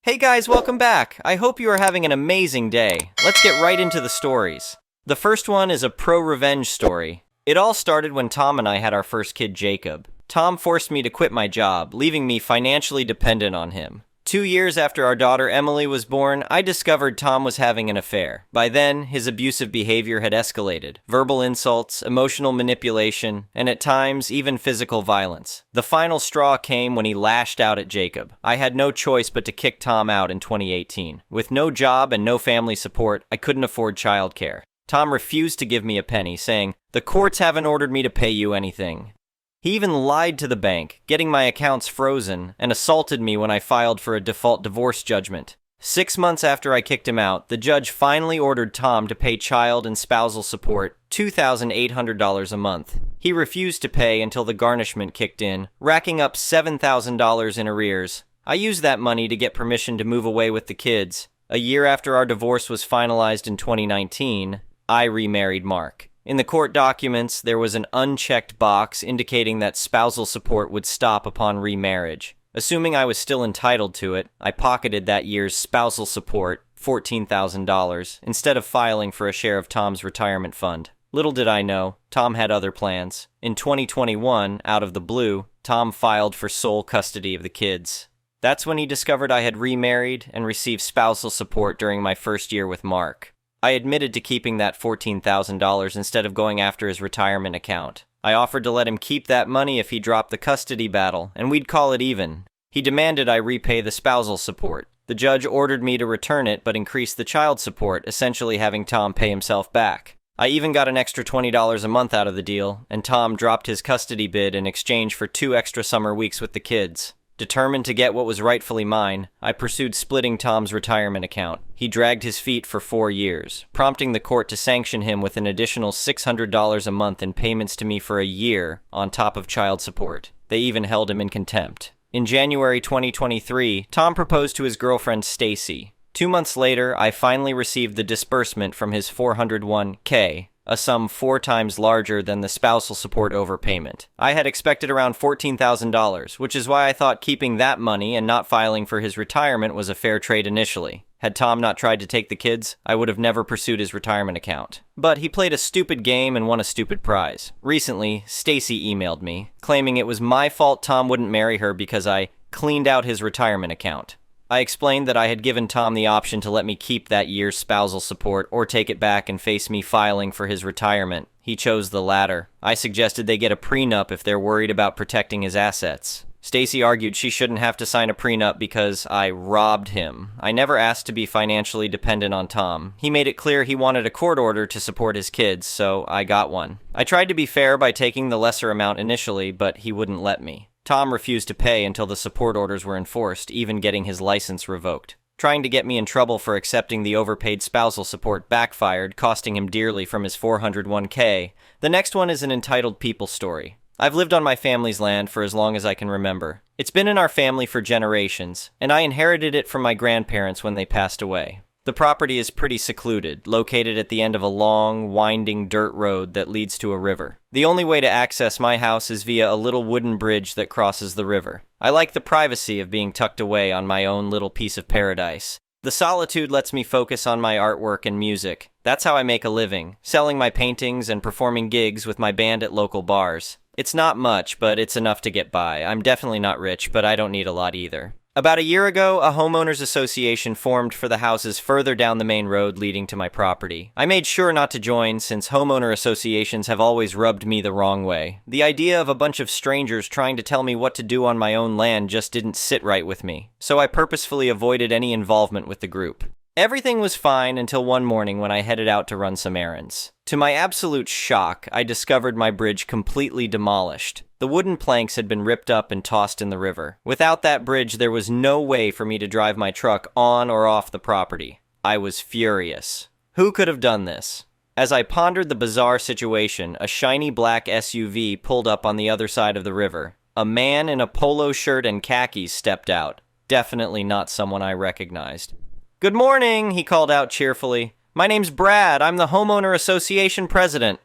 Hey guys, welcome back. I hope you are having an amazing day. Let's get right into the stories. The first one is a pro-revenge story. It all started when Tom and I had our first kid, Jacob. Tom forced me to quit my job, leaving me financially dependent on him. 2 years after our daughter Emily was born, I discovered Tom was having an affair. By then, his abusive behavior had escalated. Verbal insults, emotional manipulation, and at times, even physical violence. The final straw came when he lashed out at Jacob. I had no choice but to kick Tom out in 2018. With no job and no family support, I couldn't afford childcare. Tom refused to give me a penny, saying, "The courts haven't ordered me to pay you anything." He even lied to the bank, getting my accounts frozen, and assaulted me when I filed for a default divorce judgment. 6 months after I kicked him out, the judge finally ordered Tom to pay child and spousal support, $2,800 a month. He refused to pay until the garnishment kicked in, racking up $7,000 in arrears. I used that money to get permission to move away with the kids. A year after our divorce was finalized in 2019, I remarried Mark. In the court documents, there was an unchecked box indicating that spousal support would stop upon remarriage. Assuming I was still entitled to it, I pocketed that year's spousal support, $14,000, instead of filing for a share of Tom's retirement fund. Little did I know, Tom had other plans. In 2021, out of the blue, Tom filed for sole custody of the kids. That's when he discovered I had remarried and received spousal support during my first year with Mark. I admitted to keeping that $14,000 instead of going after his retirement account. I offered to let him keep that money if he dropped the custody battle, and we'd call it even. He demanded I repay the spousal support. The judge ordered me to return it but increased the child support, essentially having Tom pay himself back. I even got an extra $20 a month out of the deal, and Tom dropped his custody bid in exchange for 2 extra summer weeks with the kids. Determined to get what was rightfully mine, I pursued splitting Tom's retirement account. He dragged his feet for 4 years, prompting the court to sanction him with an additional $600 a month in payments to me for a year, on top of child support. They even held him in contempt. In January 2023, Tom proposed to his girlfriend Stacy. 2 months later, I finally received the disbursement from his 401k, a sum 4 times larger than the spousal support overpayment. I had expected around $14,000, which is why I thought keeping that money and not filing for his retirement was a fair trade initially. Had Tom not tried to take the kids, I would have never pursued his retirement account. But he played a stupid game and won a stupid prize. Recently, Stacy emailed me, claiming it was my fault Tom wouldn't marry her because I cleaned out his retirement account. I explained that I had given Tom the option to let me keep that year's spousal support or take it back and face me filing for his retirement. He chose the latter. I suggested they get a prenup if they're worried about protecting his assets. Stacy argued she shouldn't have to sign a prenup because I robbed him. I never asked to be financially dependent on Tom. He made it clear he wanted a court order to support his kids, so I got one. I tried to be fair by taking the lesser amount initially, but he wouldn't let me. Tom refused to pay until the support orders were enforced, even getting his license revoked. Trying to get me in trouble for accepting the overpaid spousal support backfired, costing him dearly from his 401k. The next one is an entitled people story. I've lived on my family's land for as long as I can remember. It's been in our family for generations, and I inherited it from my grandparents when they passed away. The property is pretty secluded, located at the end of a long, winding dirt road that leads to a river. The only way to access my house is via a little wooden bridge that crosses the river. I like the privacy of being tucked away on my own little piece of paradise. The solitude lets me focus on my artwork and music. That's how I make a living, selling my paintings and performing gigs with my band at local bars. It's not much, but it's enough to get by. I'm definitely not rich, but I don't need a lot either. About a year ago, a homeowners association formed for the houses further down the main road leading to my property. I made sure not to join since homeowner associations have always rubbed me the wrong way. The idea of a bunch of strangers trying to tell me what to do on my own land just didn't sit right with me, so I purposefully avoided any involvement with the group. Everything was fine until one morning when I headed out to run some errands. To my absolute shock, I discovered my bridge completely demolished. The wooden planks had been ripped up and tossed in the river. Without that bridge, there was no way for me to drive my truck on or off the property. I was furious. Who could have done this? As I pondered the bizarre situation, a shiny black SUV pulled up on the other side of the river. A man in a polo shirt and khakis stepped out. Definitely not someone I recognized. "Good morning," he called out cheerfully. "My name's Brad. I'm the homeowner association president."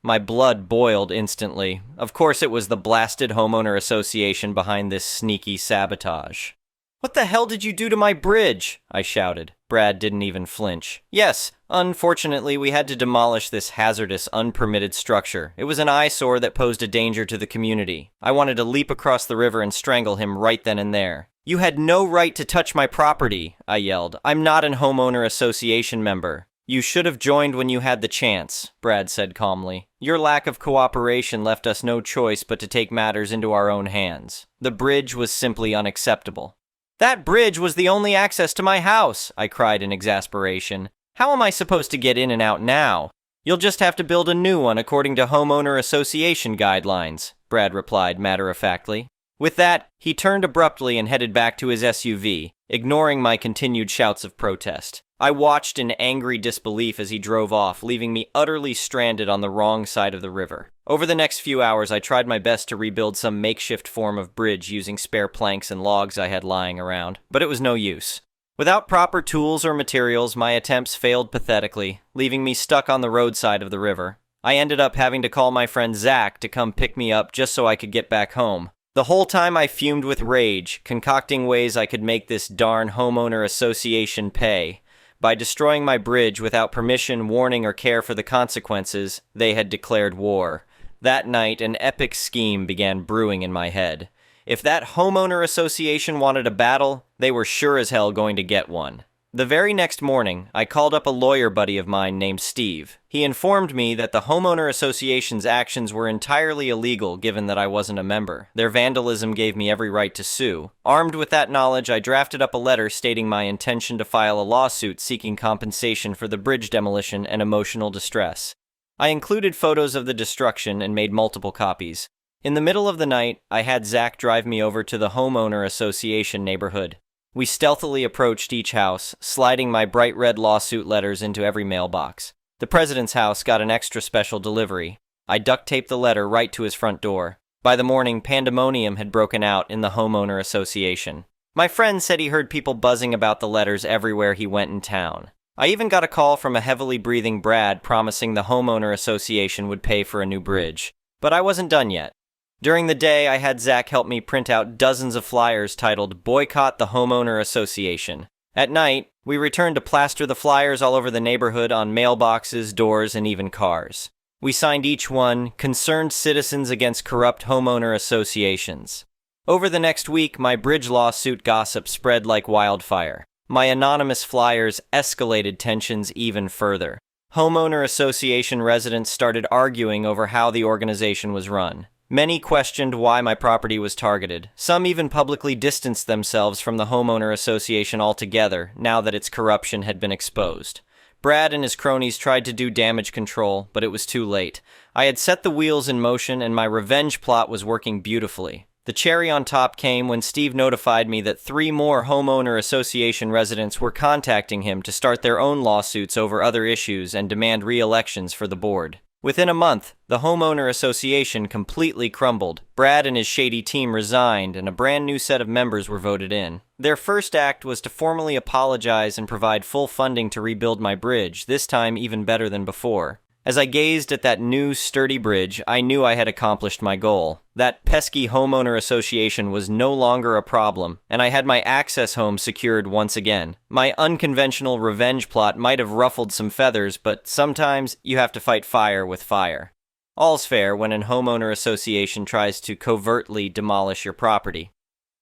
My blood boiled instantly. Of course it was the blasted homeowner association behind this sneaky sabotage. "What the hell did you do to my bridge?" I shouted. Brad didn't even flinch. "Yes, unfortunately, we had to demolish this hazardous, unpermitted structure. It was an eyesore that posed a danger to the community. I wanted to leap across the river and strangle him right then and there." "You had no right to touch my property," I yelled. "I'm not an homeowner association member." "You should have joined when you had the chance," Brad said calmly. "Your lack of cooperation left us no choice but to take matters into our own hands. The bridge was simply unacceptable." "That bridge was the only access to my house," I cried in exasperation. "How am I supposed to get in and out now?" "You'll just have to build a new one according to homeowner association guidelines," Brad replied matter-of-factly. With that, he turned abruptly and headed back to his SUV, ignoring my continued shouts of protest. I watched in angry disbelief as he drove off, leaving me utterly stranded on the wrong side of the river. Over the next few hours, I tried my best to rebuild some makeshift form of bridge using spare planks and logs I had lying around, but it was no use. Without proper tools or materials, my attempts failed pathetically, leaving me stuck on the roadside of the river. I ended up having to call my friend Zach to come pick me up just so I could get back home. The whole time I fumed with rage, concocting ways I could make this darn homeowner association pay. By destroying my bridge without permission, warning, or care for the consequences, they had declared war. That night, an epic scheme began brewing in my head. If that homeowner association wanted a battle, they were sure as hell going to get one. The very next morning, I called up a lawyer buddy of mine named Steve. He informed me that the homeowner association's actions were entirely illegal given that I wasn't a member. Their vandalism gave me every right to sue. Armed with that knowledge, I drafted up a letter stating my intention to file a lawsuit seeking compensation for the bridge demolition and emotional distress. I included photos of the destruction and made multiple copies. In the middle of the night, I had Zach drive me over to the homeowner association neighborhood. We stealthily approached each house, sliding my bright red lawsuit letters into every mailbox. The president's house got an extra special delivery. I duct-taped the letter right to his front door. By the morning, pandemonium had broken out in the homeowner association. My friend said he heard people buzzing about the letters everywhere he went in town. I even got a call from a heavily breathing Brad promising the homeowner association would pay for a new bridge. But I wasn't done yet. During the day, I had Zach help me print out dozens of flyers titled "Boycott the Homeowner Association." At night, we returned to plaster the flyers all over the neighborhood on mailboxes, doors, and even cars. We signed each one, "Concerned Citizens Against Corrupt Homeowner Associations." Over the next week, my bridge lawsuit gossip spread like wildfire. My anonymous flyers escalated tensions even further. Homeowner association residents started arguing over how the organization was run. Many questioned why my property was targeted. Some even publicly distanced themselves from the homeowner association altogether, now that its corruption had been exposed. Brad and his cronies tried to do damage control, but it was too late. I had set the wheels in motion, and my revenge plot was working beautifully. The cherry on top came when Steve notified me that 3 more homeowner association residents were contacting him to start their own lawsuits over other issues and demand re-elections for the board. Within a month, the homeowner association completely crumbled. Brad and his shady team resigned, and a brand new set of members were voted in. Their first act was to formally apologize and provide full funding to rebuild my bridge, this time even better than before. As I gazed at that new, sturdy bridge, I knew I had accomplished my goal. That pesky homeowner association was no longer a problem, and I had my access home secured once again. My unconventional revenge plot might have ruffled some feathers, but sometimes you have to fight fire with fire. All's fair when an homeowner association tries to covertly demolish your property.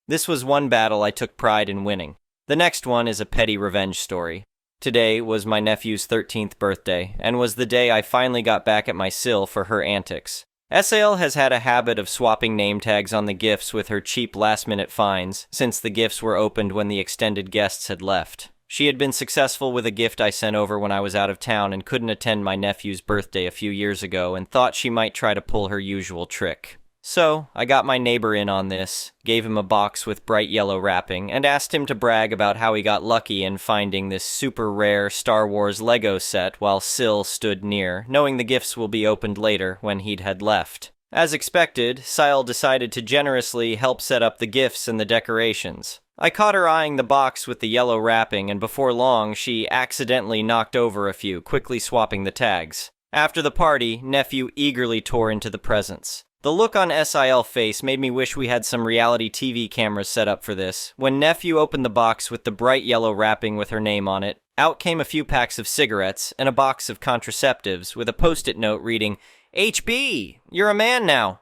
This was one battle I took pride in winning. The next one is a petty revenge story. Today was my nephew's 13th birthday, and was the day I finally got back at my Sil for her antics. SAL has had a habit of swapping name tags on the gifts with her cheap last-minute finds, since the gifts were opened when the extended guests had left. She had been successful with a gift I sent over when I was out of town and couldn't attend my nephew's birthday a few years ago, and thought she might try to pull her usual trick. So, I got my neighbor in on this, gave him a box with bright yellow wrapping, and asked him to brag about how he got lucky in finding this super rare Star Wars Lego set while Sil stood near, knowing the gifts will be opened later when he'd had left. As expected, Sil decided to generously help set up the gifts and the decorations. I caught her eyeing the box with the yellow wrapping, and before long, she accidentally knocked over a few, quickly swapping the tags. After the party, nephew eagerly tore into the presents. The look on SIL's face made me wish we had some reality TV cameras set up for this. When nephew opened the box with the bright yellow wrapping with her name on it, out came a few packs of cigarettes and a box of contraceptives with a post-it note reading, HB, you're a man now.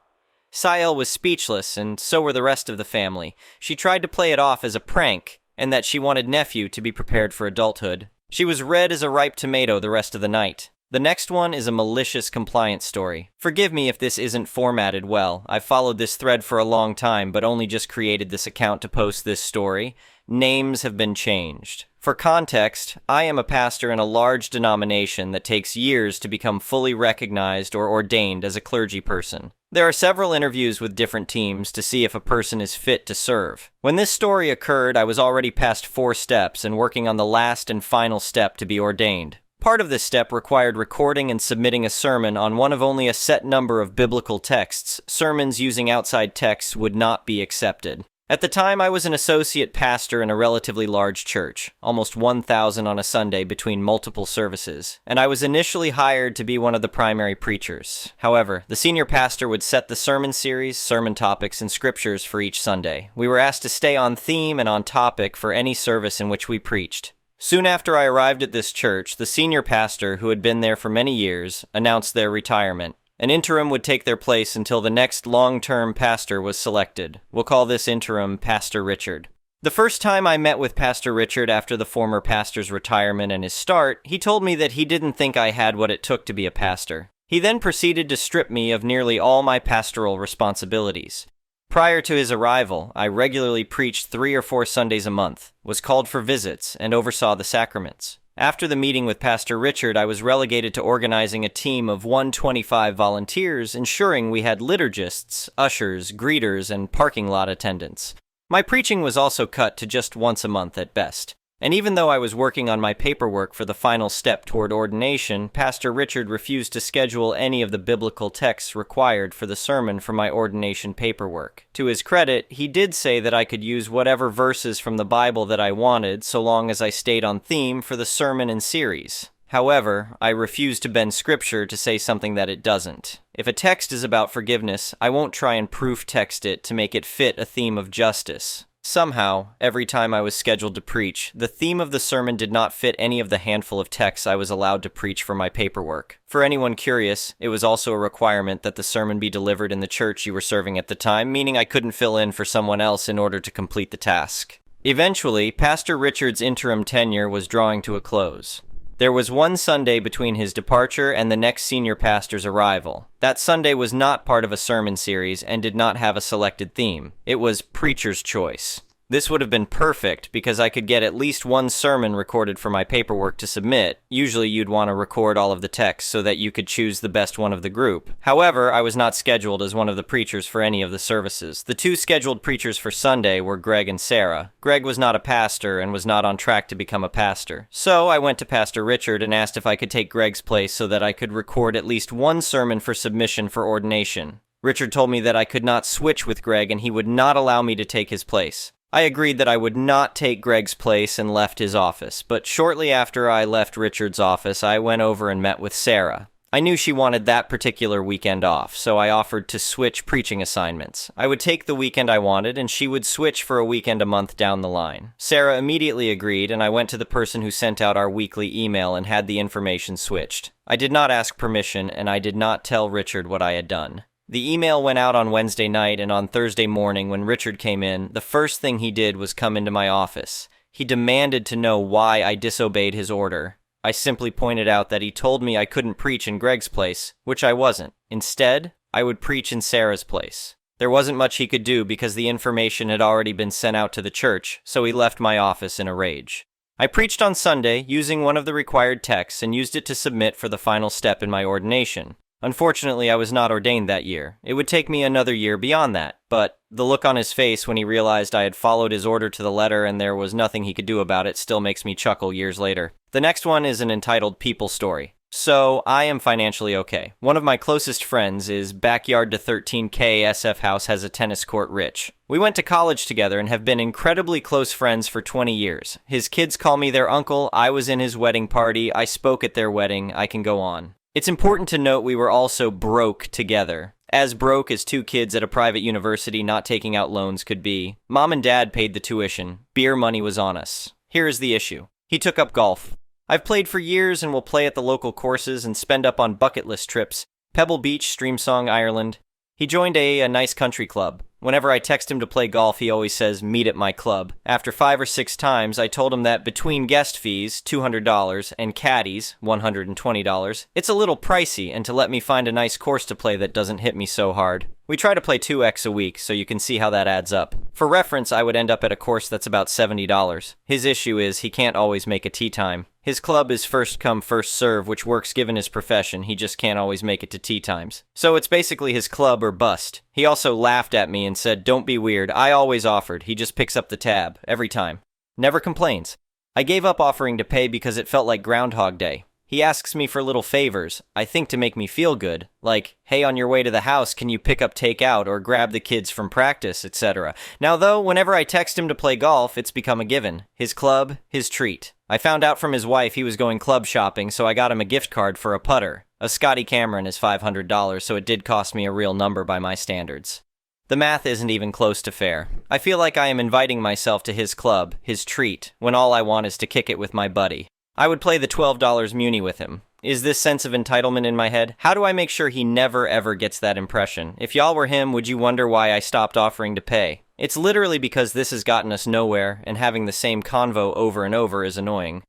SIL was speechless, and so were the rest of the family. She tried to play it off as a prank, and that she wanted nephew to be prepared for adulthood. She was red as a ripe tomato the rest of the night. The next one is a malicious compliance story. Forgive me if this isn't formatted well. I've followed this thread for a long time, but only just created this account to post this story. Names have been changed. For context, I am a pastor in a large denomination that takes years to become fully recognized or ordained as a clergy person. There are several interviews with different teams to see if a person is fit to serve. When this story occurred, I was already past 4 steps and working on the last and final step to be ordained. Part of this step required recording and submitting a sermon on one of only a set number of biblical texts. Sermons using outside texts would not be accepted. At the time, I was an associate pastor in a relatively large church, almost 1,000 on a Sunday between multiple services, and I was initially hired to be one of the primary preachers. However, the senior pastor would set the sermon series, sermon topics, and scriptures for each Sunday. We were asked to stay on theme and on topic for any service in which we preached. Soon after I arrived at this church, the senior pastor, who had been there for many years, announced their retirement. An interim would take their place until the next long-term pastor was selected. We'll call this interim Pastor Richard. The first time I met with Pastor Richard after the former pastor's retirement and his start, he told me that he didn't think I had what it took to be a pastor. He then proceeded to strip me of nearly all my pastoral responsibilities. Prior to his arrival, I regularly preached 3 or 4 Sundays a month, was called for visits, and oversaw the sacraments. After the meeting with Pastor Richard, I was relegated to organizing a team of 125 volunteers, ensuring we had liturgists, ushers, greeters, and parking lot attendants. My preaching was also cut to just once a month at best. And even though I was working on my paperwork for the final step toward ordination, Pastor Richard refused to schedule any of the biblical texts required for the sermon for my ordination paperwork. To his credit, he did say that I could use whatever verses from the Bible that I wanted, so long as I stayed on theme for the sermon and series. However, I refuse to bend scripture to say something that it doesn't. If a text is about forgiveness, I won't try and proof text it to make it fit a theme of justice. Somehow, every time I was scheduled to preach, the theme of the sermon did not fit any of the handful of texts I was allowed to preach for my paperwork. For anyone curious, it was also a requirement that the sermon be delivered in the church you were serving at the time, meaning I couldn't fill in for someone else in order to complete the task. Eventually, Pastor Richard's interim tenure was drawing to a close. There was one Sunday between his departure and the next senior pastor's arrival. That Sunday was not part of a sermon series and did not have a selected theme. It was Preacher's Choice. This would have been perfect because I could get at least one sermon recorded for my paperwork to submit. Usually you'd want to record all of the text so that you could choose the best one of the group. However, I was not scheduled as one of the preachers for any of the services. The 2 scheduled preachers for Sunday were Greg and Sarah. Greg was not a pastor and was not on track to become a pastor. So I went to Pastor Richard and asked if I could take Greg's place so that I could record at least one sermon for submission for ordination. Richard told me that I could not switch with Greg and he would not allow me to take his place. I agreed that I would not take Greg's place and left his office, but shortly after I left Richard's office, I went over and met with Sarah. I knew she wanted that particular weekend off, so I offered to switch preaching assignments. I would take the weekend I wanted, and she would switch for a weekend a month down the line. Sarah immediately agreed, and I went to the person who sent out our weekly email and had the information switched. I did not ask permission, and I did not tell Richard what I had done. The email went out on Wednesday night, and on Thursday morning when Richard came in, the first thing he did was come into my office. He demanded to know why I disobeyed his order. I simply pointed out that he told me I couldn't preach in Greg's place, which I wasn't. Instead, I would preach in Sarah's place. There wasn't much he could do because the information had already been sent out to the church, so he left my office in a rage. I preached on Sunday using one of the required texts and used it to submit for the final step in my ordination. Unfortunately, I was not ordained that year. It would take me another year beyond that, but the look on his face when he realized I had followed his order to the letter and there was nothing he could do about it still makes me chuckle years later. The next one is an entitled People Story. So, I am financially okay. One of my closest friends is backyard to 13K SF house has a tennis court rich. We went to college together and have been incredibly close friends for 20 years. His kids call me their uncle, I was in his wedding party, I spoke at their wedding, I can go on. It's important to note we were also broke together. As broke as two kids at a private university not taking out loans could be, Mom and Dad paid the tuition. Beer money was on us. Here is the issue. He took up golf. I've played for years and will play at the local courses and spend up on bucket list trips. Pebble Beach, Streamsong, Ireland. He joined a nice country club. Whenever I text him to play golf, he always says, meet at my club. After 5 or 6 times, I told him that between guest fees, $200, and caddies, $120, it's a little pricey, and to let me find a nice course to play that doesn't hit me so hard. We try to play 2x a week, so you can see how that adds up. For reference, I would end up at a course that's about $70. His issue is he can't always make a tee time. His club is first come, first serve, which works given his profession. He just can't always make it to tee times. So it's basically his club or bust. He also laughed at me and said, don't be weird. I always offered. He just picks up the tab. Every time. Never complains. I gave up offering to pay because it felt like Groundhog Day. He asks me for little favors, I think to make me feel good, like, hey, on your way to the house, can you pick up takeout or grab the kids from practice, etc. Now though, whenever I text him to play golf, it's become a given. His club, his treat. I found out from his wife he was going club shopping, so I got him a gift card for a putter. A Scotty Cameron is $500, so it did cost me a real number by my standards. The math isn't even close to fair. I feel like I am inviting myself to his club, his treat, when all I want is to kick it with my buddy. I would play the $12 Muni with him. Is this sense of entitlement in my head? How do I make sure he never ever gets that impression? If y'all were him, would you wonder why I stopped offering to pay? It's literally because this has gotten us nowhere, and having the same convo over and over is annoying.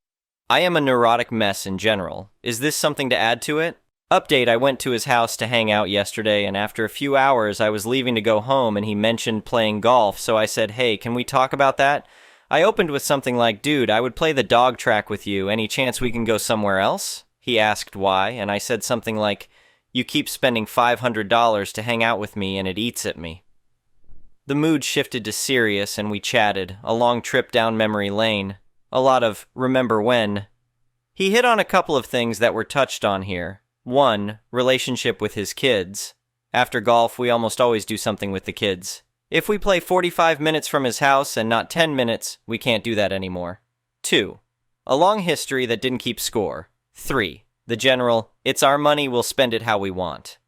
I am a neurotic mess in general. Is this something to add to it? Update, I went to his house to hang out yesterday, and after a few hours I was leaving to go home and he mentioned playing golf, so I said, hey, can we talk about that? I opened with something like, dude, I would play the dog track with you. Any chance we can go somewhere else? He asked why, and I said something like, you keep spending $500 to hang out with me and it eats at me. The mood shifted to serious and we chatted, a long trip down memory lane. A lot of remember when. He hit on a couple of things that were touched on here. 1, relationship with his kids. After golf, we almost always do something with the kids. If we play 45 minutes from his house and not 10 minutes, we can't do that anymore. 2, a long history that didn't keep score. 3, the general, it's our money, we'll spend it how we want.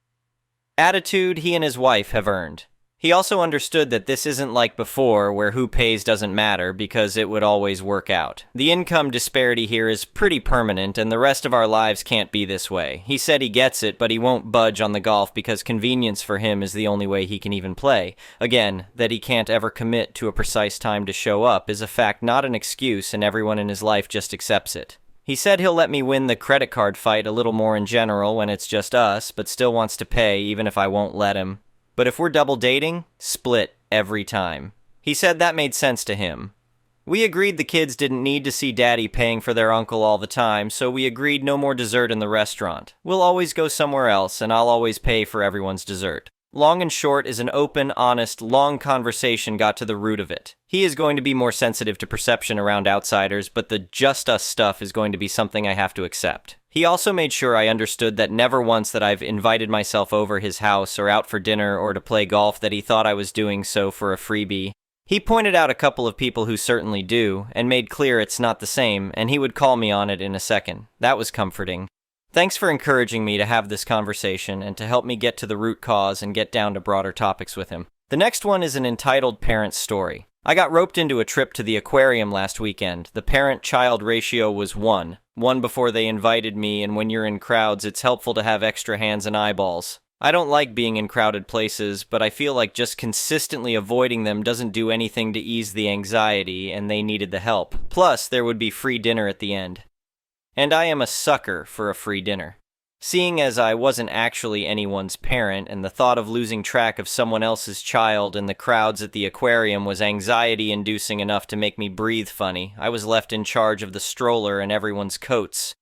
Attitude he and his wife have earned. He also understood that this isn't like before, where who pays doesn't matter, because it would always work out. The income disparity here is pretty permanent, and the rest of our lives can't be this way. He said he gets it, but he won't budge on the golf because convenience for him is the only way he can even play. Again, that he can't ever commit to a precise time to show up is a fact, not an excuse, and everyone in his life just accepts it. He said he'll let me win the credit card fight a little more in general when it's just us, but still wants to pay even if I won't let him. But if we're double dating, split every time. He said that made sense to him. We agreed the kids didn't need to see Daddy paying for their uncle all the time, so we agreed no more dessert in the restaurant. We'll always go somewhere else, and I'll always pay for everyone's dessert. Long and short is an open, honest, long conversation got to the root of it. He is going to be more sensitive to perception around outsiders, but the just us stuff is going to be something I have to accept. He also made sure I understood that never once that I've invited myself over his house or out for dinner or to play golf that he thought I was doing so for a freebie. He pointed out a couple of people who certainly do, and made clear it's not the same, and he would call me on it in a second. That was comforting. Thanks for encouraging me to have this conversation and to help me get to the root cause and get down to broader topics with him. The next one is an entitled parent's story. I got roped into a trip to the aquarium last weekend. The parent-child ratio was 1 before they invited me, and when you're in crowds, it's helpful to have extra hands and eyeballs. I don't like being in crowded places, but I feel like just consistently avoiding them doesn't do anything to ease the anxiety, and they needed the help. Plus, there would be free dinner at the end. And I am a sucker for a free dinner. Seeing as I wasn't actually anyone's parent, and the thought of losing track of someone else's child in the crowds at the aquarium was anxiety-inducing enough to make me breathe funny, I was left in charge of the stroller and everyone's coats.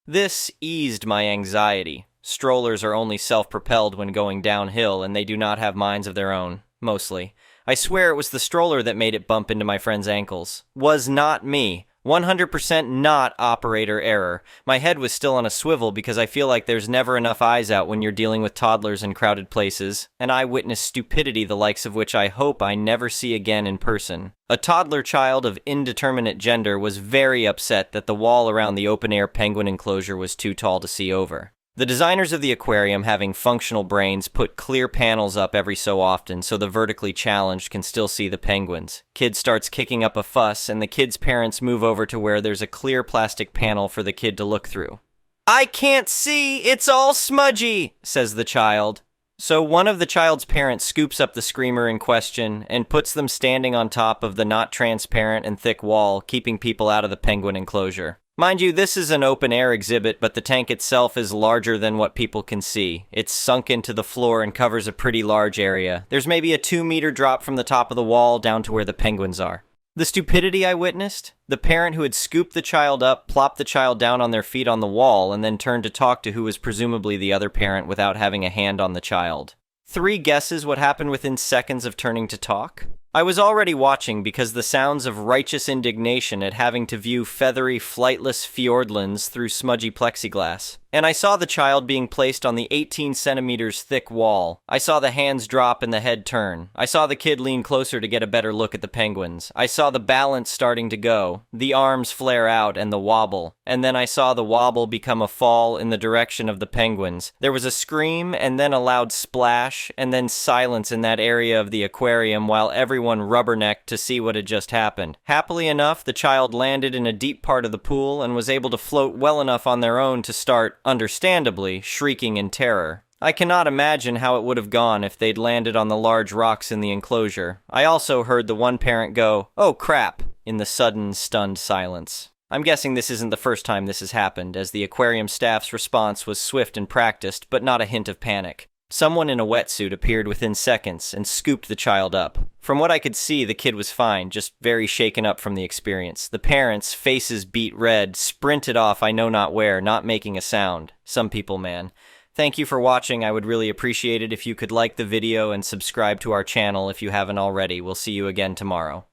This eased my anxiety. Strollers are only self-propelled when going downhill, and they do not have minds of their own, mostly. I swear it was the stroller that made it bump into my friend's ankles. Was not me. 100% not operator error. My head was still on a swivel because I feel like there's never enough eyes out when you're dealing with toddlers in crowded places, and I witnessed stupidity the likes of which I hope I never see again in person. A toddler child of indeterminate gender was very upset that the wall around the open-air penguin enclosure was too tall to see over. The designers of the aquarium, having functional brains, put clear panels up every so often so the vertically challenged can still see the penguins. Kid starts kicking up a fuss, and the kid's parents move over to where there's a clear plastic panel for the kid to look through. "I can't see, it's all smudgy," says the child. So one of the child's parents scoops up the screamer in question and puts them standing on top of the not transparent and thick wall, keeping people out of the penguin enclosure. Mind you, this is an open-air exhibit, but the tank itself is larger than what people can see. It's sunk into the floor and covers a pretty large area. There's maybe a 2-meter drop from the top of the wall down to where the penguins are. The stupidity I witnessed? The parent who had scooped the child up plopped the child down on their feet on the wall and then turned to talk to who was presumably the other parent without having a hand on the child. 3 guesses what happened within seconds of turning to talk? I was already watching because the sounds of righteous indignation at having to view feathery, flightless fjordlands through smudgy plexiglass. And I saw the child being placed on the 18 centimeters thick wall. I saw the hands drop and the head turn. I saw the kid lean closer to get a better look at the penguins. I saw the balance starting to go, the arms flare out and the wobble. And then I saw the wobble become a fall in the direction of the penguins. There was a scream and then a loud splash and then silence in that area of the aquarium while everyone rubbernecked to see what had just happened. Happily enough, the child landed in a deep part of the pool and was able to float well enough on their own to start, understandably, shrieking in terror. I cannot imagine how it would have gone if they'd landed on the large rocks in the enclosure. I also heard the one parent go, "Oh crap," in the sudden, stunned silence. I'm guessing this isn't the first time this has happened, as the aquarium staff's response was swift and practiced, but not a hint of panic. Someone in a wetsuit appeared within seconds and scooped the child up. From what I could see, the kid was fine, just very shaken up from the experience. The parents, faces beet red, sprinted off I know not where, not making a sound. Some people, man. Thank you for watching. I would really appreciate it if you could like the video and subscribe to our channel if you haven't already. We'll see you again tomorrow.